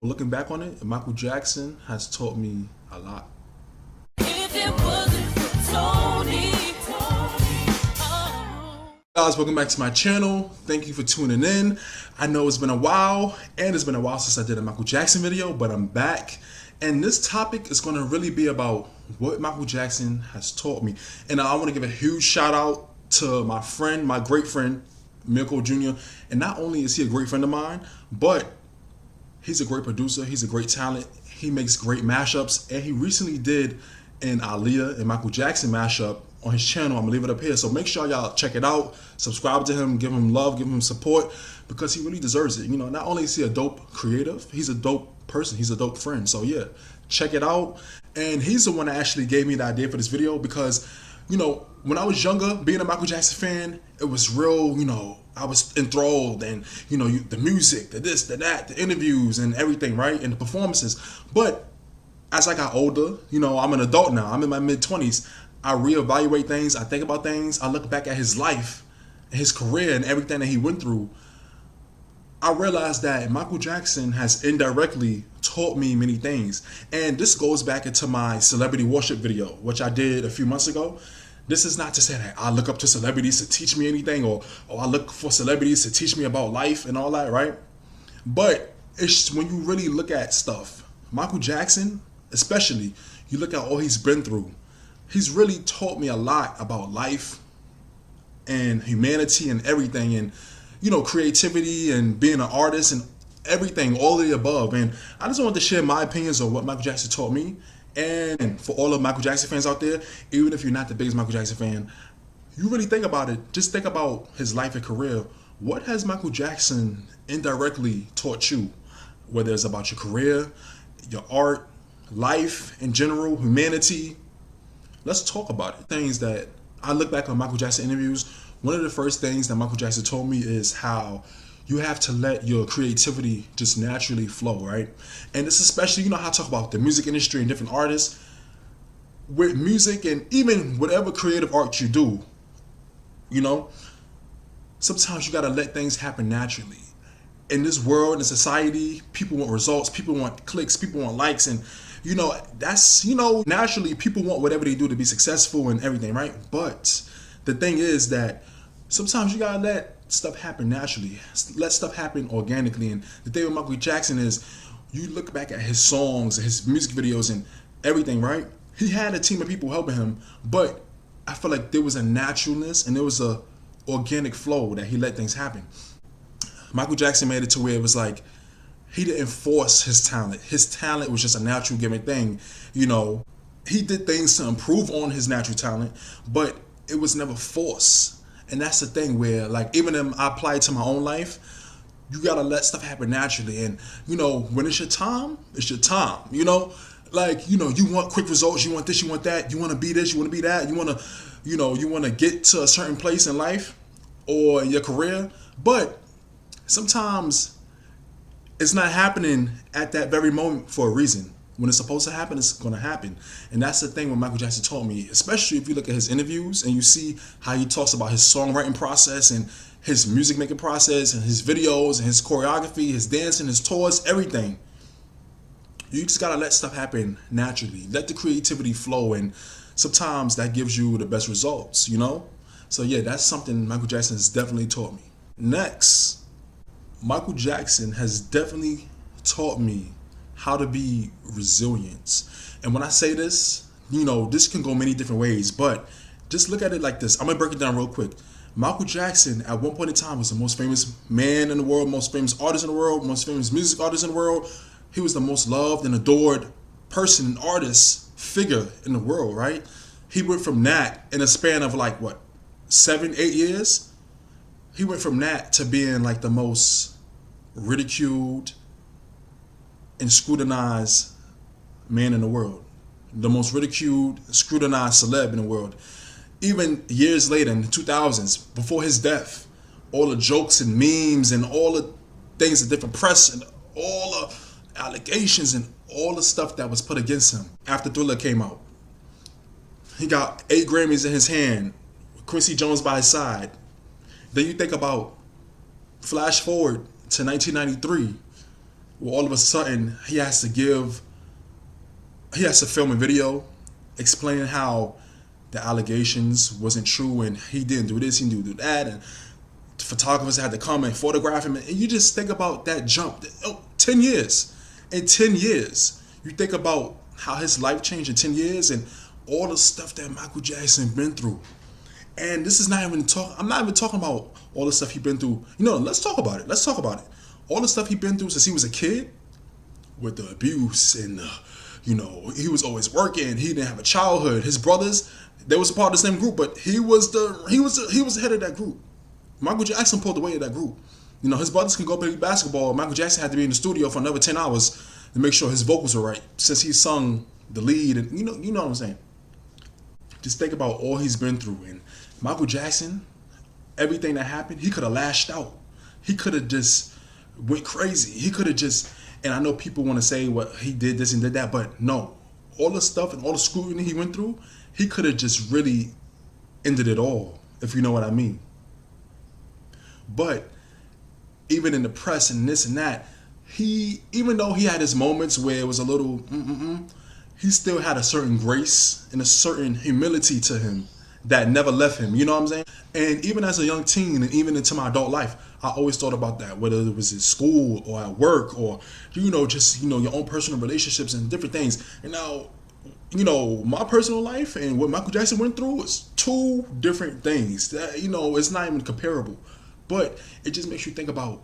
Looking back on it, Michael Jackson has taught me a lot. If it wasn't for oh. Guys, welcome back to my channel. Thank you for tuning in. I know it's been a while, and it's been a while since I did a Michael Jackson video, but I'm back. And this topic is going to really be about what Michael Jackson has taught me. And I want to give a huge shout out to my friend, my great friend, Mirko Jr. And not only is he a great friend of mine, but he's a great producer. He's a great talent. He makes great mashups, and he recently did an Aaliyah and Michael Jackson mashup on his channel. I'm gonna leave it up here, so make sure y'all check it out. Subscribe to him, give him love, give him support, because he really deserves it. You know, not only is he a dope creative, he's a dope person. He's a dope friend. So yeah, check it out. And he's the one that actually gave me the idea for this video because, you know, when I was younger, being a Michael Jackson fan, it was real, you know, I was enthralled, and you know, the music, the this, the that, the interviews and everything, right? And the performances. But as I got older, you know, I'm an adult now. I'm in my mid-20s. I reevaluate things. I think about things. I look back at his life, his career, and everything that he went through. I realized that Michael Jackson has indirectly taught me many things. And this goes back into my celebrity worship video, which I did a few months ago. This is not to say that I look up to celebrities to teach me anything, or I look for celebrities to teach me about life and all that, right? But it's when you really look at stuff, Michael Jackson, especially, you look at all he's been through. He's really taught me a lot about life and humanity and everything, and you know, creativity and being an artist and everything, all of the above. And I just wanted to share my opinions on what Michael Jackson taught me. And for all of Michael Jackson fans out there, even if you're not the biggest Michael Jackson fan, you really think about it. Just think about his life and career. What has Michael Jackson indirectly taught you? Whether it's about your career, your art, life in general, humanity. Let's talk about it. Things that I look back on Michael Jackson interviews, one of the first things that Michael Jackson told me is how you have to let your creativity just naturally flow, right? And it's especially, you know, how I talk about the music industry and different artists. With music and even whatever creative art you do, you know, sometimes you gotta let things happen naturally. In this world, in society, people want results, people want clicks, people want likes, and you know, that's, you know, naturally people want whatever they do to be successful and everything, right? But the thing is that sometimes you gotta let stuff happen naturally, let stuff happen organically. And the thing with Michael Jackson is, you look back at his songs, his music videos, and everything, right? He had a team of people helping him, but I feel like there was a naturalness and there was a organic flow that he let things happen. Michael Jackson made it to where it was like he didn't force his talent. His talent was just a natural given thing. You know, he did things to improve on his natural talent, but it was never forced. And that's the thing where, like, even if I apply it to my own life, you gotta let stuff happen naturally. And you know, when it's your time, it's your time. You know, like, you know, you want quick results, you want this, you want that, you want to be this, you want to be that, you want to, you know, you want to get to a certain place in life or in your career, but sometimes it's not happening at that very moment for a reason. When it's supposed to happen, it's going to happen. And that's the thing what Michael Jackson taught me, especially if you look at his interviews and you see how he talks about his songwriting process and his music making process and his videos and his choreography, his dancing, his tours, everything. You just got to let stuff happen naturally. Let the creativity flow, and sometimes that gives you the best results, you know? So yeah, that's something Michael Jackson has definitely taught me. Next, Michael Jackson has definitely taught me how to be resilient. And when I say this, you know, this can go many different ways, but just look at it like this. I'm gonna break it down real quick. Michael Jackson at one point in time was the most famous man in the world, most famous artist in the world, most famous music artist in the world. He was the most loved and adored person and artist figure in the world, right? He went from that in a span of like what, 7, 8 years? He went from that to being like the most ridiculed and scrutinized man in the world, the most ridiculed, scrutinized celeb in the world. Even years later, in the 2000s, before his death, all the jokes and memes and all the things, the different press and all the allegations and all the stuff that was put against him after Thriller came out. He got 8 Grammys in his hand, Quincy Jones by his side. Then you think about, flash forward to 1993, Well, all of a sudden he has to film a video explaining how the allegations wasn't true and he didn't do this, he didn't do that, and photographers had to come and photograph him. And you just think about that jump. 10 years. In 10 years, you think about how his life changed in 10 years and all the stuff that Michael Jackson been through. And this is not even I'm not even talking about all the stuff he been through. Let's talk about it. Let's talk about it. All the stuff he been through since he was a kid, with the abuse and he was always working. He didn't have a childhood. His brothers, they was a part of the same group, but he was the head of that group. Michael Jackson pulled the weight of that group. His brothers can go play basketball. Michael Jackson had to be in the studio for another 10 hours to make sure his vocals were right, since he sung the lead. And you know what I'm saying. Just think about all he's been through. And Michael Jackson, everything that happened, he could have lashed out. He could have just went crazy. He could have just, and I know people want to say what he did this and did that, but no. All the stuff and all the scrutiny he went through, he could have just really ended it all, if you know what I mean. But even in the press and this and that, even though he had his moments where it was a little he still had a certain grace and a certain humility to him that never left him. You know what I'm saying? And even as a young teen and even into my adult life, I always thought about that, whether it was at school or at work or, just, your own personal relationships and different things. And now, my personal life and what Michael Jackson went through was two different things that, it's not even comparable. But it just makes you think about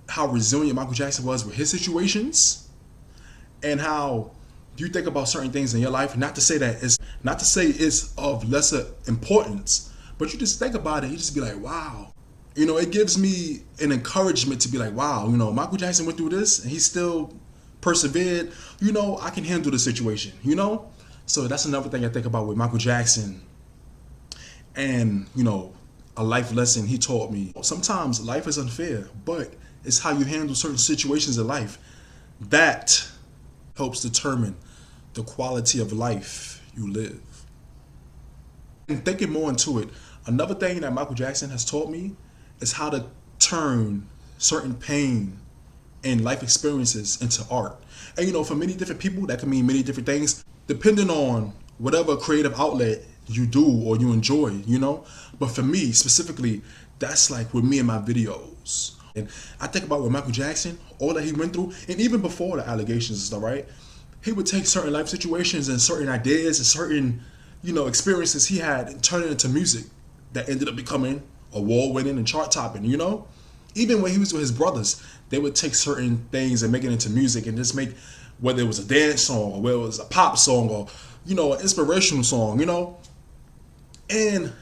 how resilient Michael Jackson was with his situations and how you think about certain things in your life. Not to say it's of lesser importance, but you just think about it. You just be like, wow. It gives me an encouragement to be like, wow, Michael Jackson went through this and he still persevered. I can handle the situation, So that's another thing I think about with Michael Jackson. And, a life lesson he taught me. Sometimes life is unfair, but it's how you handle certain situations in life that helps determine the quality of life you live. And thinking more into it, another thing that Michael Jackson has taught me is how to turn certain pain and life experiences into art. And for many different people, that can mean many different things, depending on whatever creative outlet you do or you enjoy, But for me specifically, that's like with me and my videos. And I think about with Michael Jackson, all that he went through, and even before the allegations and stuff, right? He would take certain life situations and certain ideas and certain, experiences he had and turn it into music that ended up becoming award-winning and chart-topping, Even when he was with his brothers, they would take certain things and make it into music and just make, whether it was a dance song or whether it was a pop song or, an inspirational song, And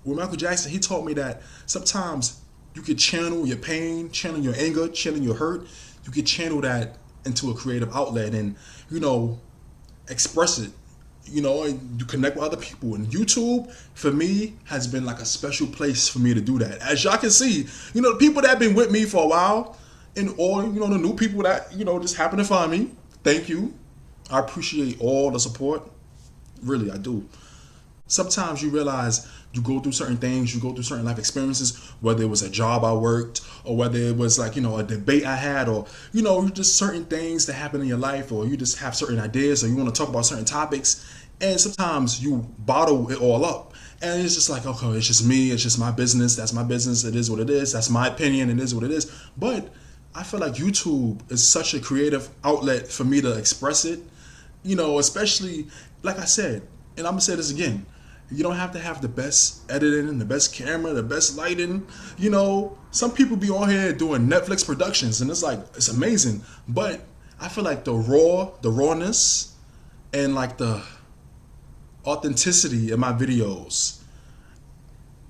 with Michael Jackson, he taught me that sometimes you could channel your pain, channel your anger, channel your hurt. You could channel that into a creative outlet and, express it, and you connect with other people. And YouTube, for me, has been like a special place for me to do that. As y'all can see, the people that have been with me for a while and all, the new people that, just happen to find me, thank you. I appreciate all the support. Really, I do. Sometimes you realize you go through certain things, you go through certain life experiences, whether it was a job I worked or whether it was like, a debate I had or, just certain things that happen in your life or you just have certain ideas or you want to talk about certain topics. And sometimes you bottle it all up. And it's just like, okay, it's just me. It's just my business. That's my business. It is what it is. That's my opinion. It is what it is. But I feel like YouTube is such a creative outlet for me to express it, especially, like I said, and I'm going to say this again, you don't have to have the best editing, the best camera, the best lighting. Some people be on here doing Netflix productions and it's like, it's amazing. But I feel like the rawness and like the authenticity in my videos,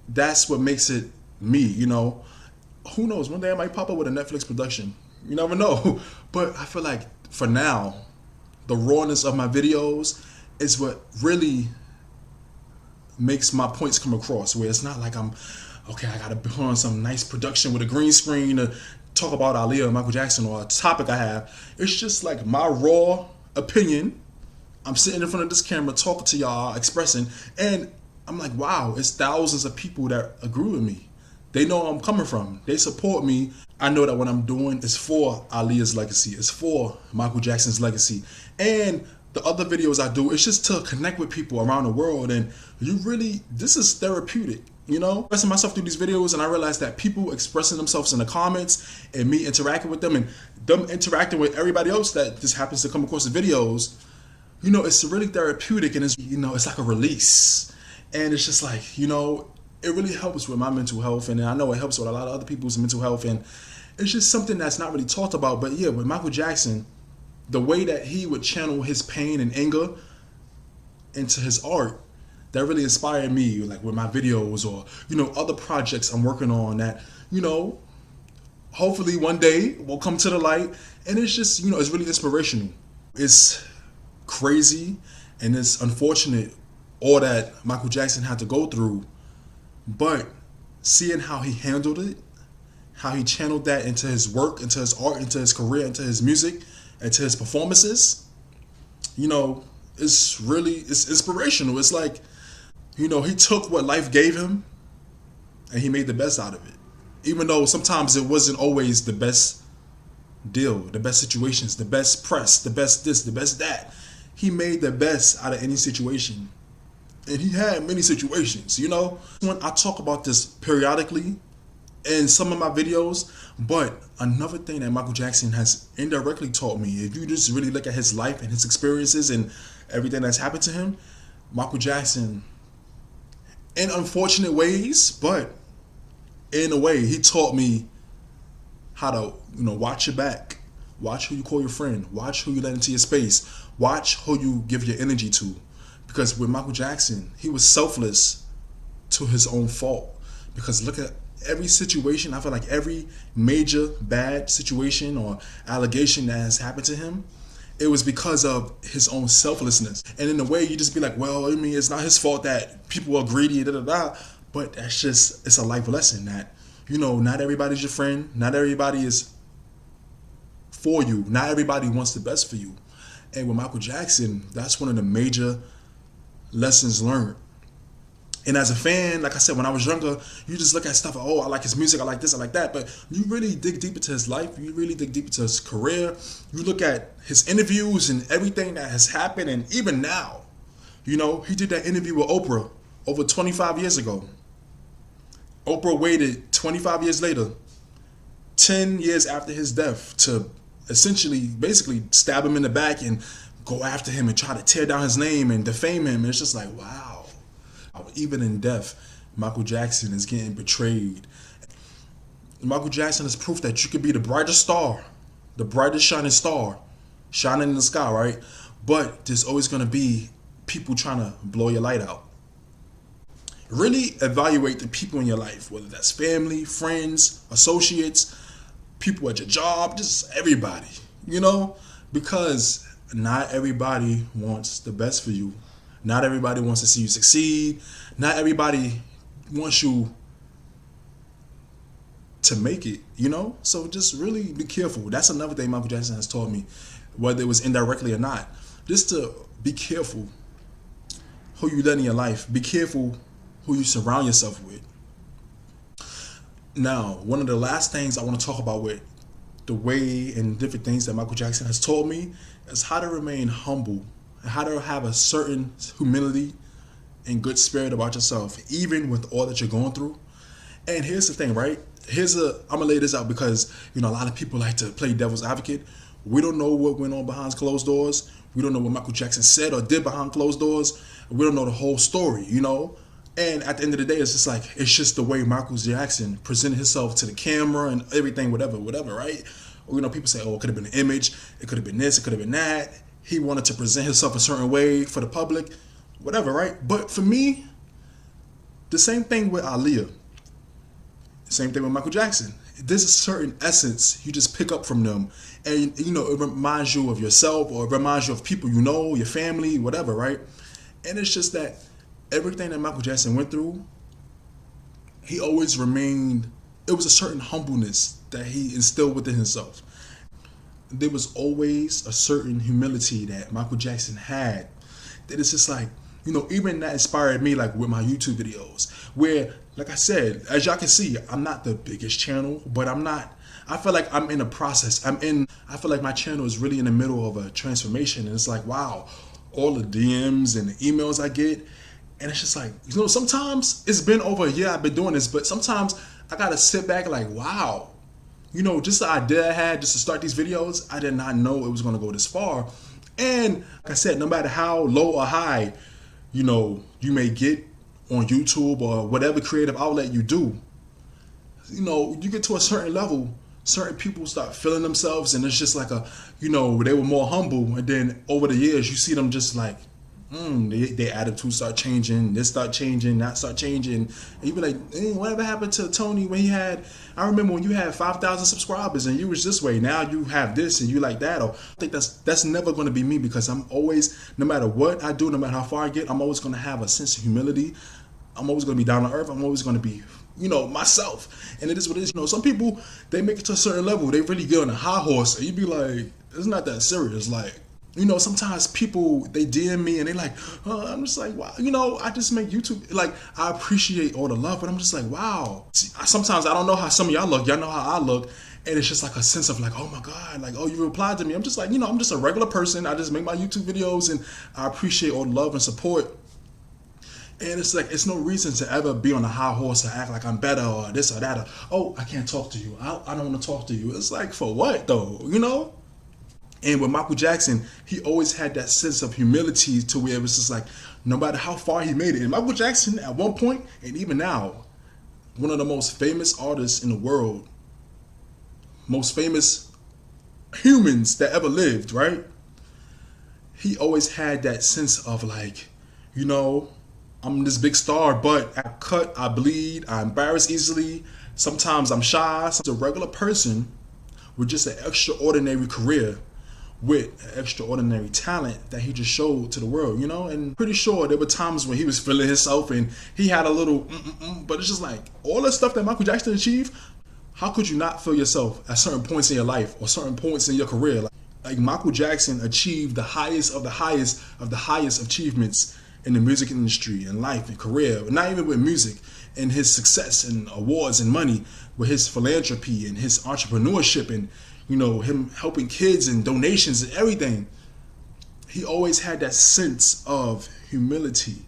that's what makes it me, Who knows, one day I might pop up with a Netflix production. You never know. But I feel like for now, the rawness of my videos is what really makes my points come across, where it's not like I gotta put on some nice production with a green screen to talk about Aaliyah or Michael Jackson or a topic I have. It's just like my raw opinion. I'm sitting in front of this camera talking to y'all, expressing, and I'm like, wow, it's thousands of people that agree with me. They know where I'm coming from. They support me. I know that what I'm doing is for Aaliyah's legacy. It's for Michael Jackson's legacy. And the other videos I do, it's just to connect with people around the world. And this is therapeutic, you know? Expressing myself through these videos, and I realized that people expressing themselves in the comments and me interacting with them and them interacting with everybody else that just happens to come across the videos, you know, it's really therapeutic, and it's like a release. And it's just like, it really helps with my mental health, and I know it helps with a lot of other people's mental health, and it's just something that's not really talked about. But yeah, with Michael Jackson, the way that he would channel his pain and anger into his art, that really inspired me, like with my videos or, other projects I'm working on that, hopefully one day will come to the light. And it's just, it's really inspirational. It's crazy and it's unfortunate all that Michael Jackson had to go through, but seeing how he handled it, how he channeled that into his work, into his art, into his career, into his music, into his performances, it's inspirational. It's like, he took what life gave him and he made the best out of it. Even though sometimes it wasn't always the best deal, the best situations, the best press, the best this, the best that. He made the best out of any situation. And he had many situations, When I talk about this periodically in some of my videos, but another thing that Michael Jackson has indirectly taught me, if you just really look at his life and his experiences and everything that's happened to him, Michael Jackson, in unfortunate ways, but in a way, he taught me how to, watch your back, watch who you call your friend, watch who you let into your space, watch who you give your energy to. Because with Michael Jackson, he was selfless to his own fault. Because look at every situation, I feel like every major bad situation or allegation that has happened to him, it was because of his own selflessness. And in a way, you just be like, well, it's not his fault that people are greedy, but it's a life lesson that, not everybody's your friend, not everybody is for you, not everybody wants the best for you. And with Michael Jackson, that's one of the major lessons learned. And as a fan, like I said, when I was younger, you just look at stuff, oh, I like his music, I like this, I like that. But you really dig deep into his life. You really dig deep into his career. You look at his interviews and everything that has happened. And even now, he did that interview with Oprah over 25 years ago. Oprah waited 25 years later, 10 years after his death, to essentially, basically stab him in the back and go after him and try to tear down his name and defame him. And it's just like, wow. Even in death, Michael Jackson is getting betrayed. Michael Jackson is proof that you could be the brightest star, the brightest shining star, shining in the sky, right? But there's always going to be people trying to blow your light out. Really evaluate the people in your life, whether that's family, friends, associates, people at your job, just everybody, because not everybody wants the best for you. Not everybody wants to see you succeed. Not everybody wants you to make it, So just really be careful. That's another thing Michael Jackson has taught me, whether it was indirectly or not. Just to be careful who you let in your life. Be careful who you surround yourself with. Now, one of the last things I want to talk about with the way and different things that Michael Jackson has taught me is how to remain humble, and how to have a certain humility and good spirit about yourself, even with all that you're going through. And here's the thing, right? I'm gonna lay this out because, a lot of people like to play devil's advocate. We don't know what went on behind closed doors. We don't know what Michael Jackson said or did behind closed doors. We don't know the whole story, And at the end of the day, it's just like, it's just the way Michael Jackson presented himself to the camera and everything, whatever, right? People say, oh, it could have been an image. It could have been this. It could have been that. He wanted to present himself a certain way for the public, whatever, right? But for me, the same thing with Aaliyah. Same thing with Michael Jackson. There's a certain essence you just pick up from them. And, it reminds you of yourself, or it reminds you of people your family, whatever, right? And it's just that everything that Michael Jackson went through, he always remained, it was a certain humbleness that he instilled within himself. There was always a certain humility that Michael Jackson had, that it's just like, even that inspired me, like with my YouTube videos, where, like I said, as y'all can see, I'm not the biggest channel, but I'm not I feel like I'm in a process. I feel like my channel is really in the middle of a transformation. And it's like, wow, all the DMs and the emails I get. And it's just like, sometimes it's been over a year I've been doing this, but sometimes I gotta sit back like, wow, just the idea I had just to start these videos, I did not know it was gonna go this far. And like I said, no matter how low or high, you may get on YouTube or whatever creative outlet you do, you get to a certain level, certain people start feeling themselves, and it's just like they were more humble, and then over the years you see them just like, their attitude start changing, this start changing, that start changing, and you be like, whatever happened to Tony when I remember when you had 5,000 subscribers and you was this way, now you have this and you like that. Or I think that's never going to be me, because I'm always, no matter what I do, no matter how far I get, I'm always going to have a sense of humility. I'm always going to be down to earth. I'm always going to be, myself. And it is what it is. Some people, they make it to a certain level, they really get on a high horse, and you be like, it's not that serious. Like, sometimes people, they DM me and they like, I'm just like, wow, I just make YouTube. Like, I appreciate all the love, but I'm just like, wow. See, sometimes I don't know how some of y'all look. Y'all know how I look. And it's just like a sense of like, oh my God, like, oh, you replied to me. I'm just like, I'm just a regular person. I just make my YouTube videos, and I appreciate all the love and support. And it's like, it's no reason to ever be on a high horse or act like I'm better or this or that. Or, oh, I can't talk to you. I don't want to talk to you. It's like, for what though, And with Michael Jackson, he always had that sense of humility to where it was just like, no matter how far he made it. And Michael Jackson, at one point, and even now, one of the most famous artists in the world, most famous humans that ever lived, right? He always had that sense of like, I'm this big star, but I cut, I bleed, I embarrass easily. Sometimes I'm shy. So a regular person with just an extraordinary career, with an extraordinary talent that he just showed to the world, and pretty sure there were times when he was feeling himself and he had a little, but it's just like all the stuff that Michael Jackson achieved. How could you not feel yourself at certain points in your life or certain points in your career? Like Michael Jackson achieved the highest of the highest of the highest achievements in the music industry and life and career, not even with music, and his success and awards and money, with his philanthropy and his entrepreneurship and him helping kids and donations and everything. He always had that sense of humility.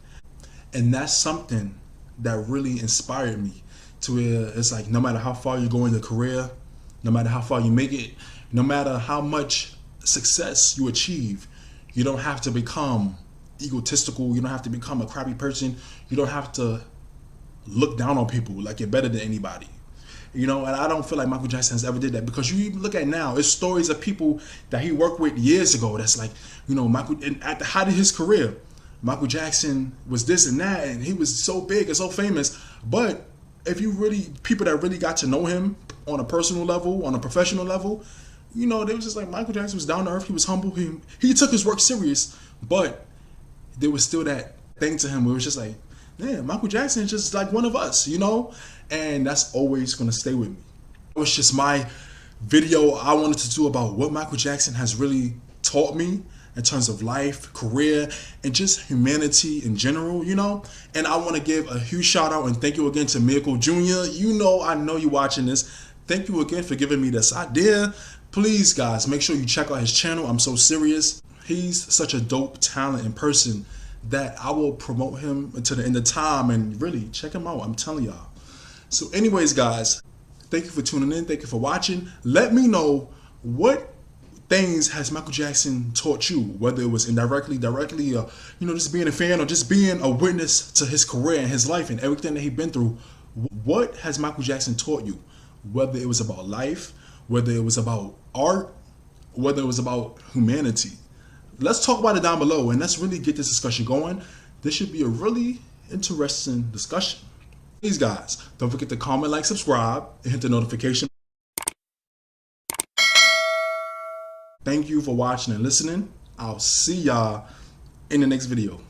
And that's something that really inspired me, to where it's like, no matter how far you go in your career, no matter how far you make it, no matter how much success you achieve, you don't have to become egotistical. You don't have to become a crappy person. You don't have to look down on people like you're better than anybody. And I don't feel like Michael Jackson has ever did that, because you even look at now, it's stories of people that he worked with years ago that's like, Michael, and at the height of his career, Michael Jackson was this and that, and he was so big and so famous. But if you really, people that really got to know him on a personal level, on a professional level, they was just like, Michael Jackson was down to earth, he was humble, he took his work serious, but there was still that thing to him where it was just like, man, Michael Jackson is just like one of us, and that's always going to stay with me. It was just my video I wanted to do about what Michael Jackson has really taught me in terms of life, career, and just humanity in general, And I want to give a huge shout out and thank you again to Miracle Jr. I know you're watching this. Thank you again for giving me this idea. Please, guys, make sure you check out his channel. I'm so serious. He's such a dope talent in person that I will promote him until the end of time, and really check him out. I'm telling y'all. So anyways, guys, thank you for tuning in. Thank you for watching. Let me know, what things has Michael Jackson taught you, whether it was indirectly, directly, or just being a fan or just being a witness to his career and his life and everything that he's been through. What has Michael Jackson taught you, whether it was about life, whether it was about art, whether it was about humanity? Let's talk about it down below, and let's really get this discussion going. This should be a really interesting discussion. Please, guys, don't forget to comment, like, subscribe, and hit the notification. Thank you for watching and listening. I'll see y'all in the next video.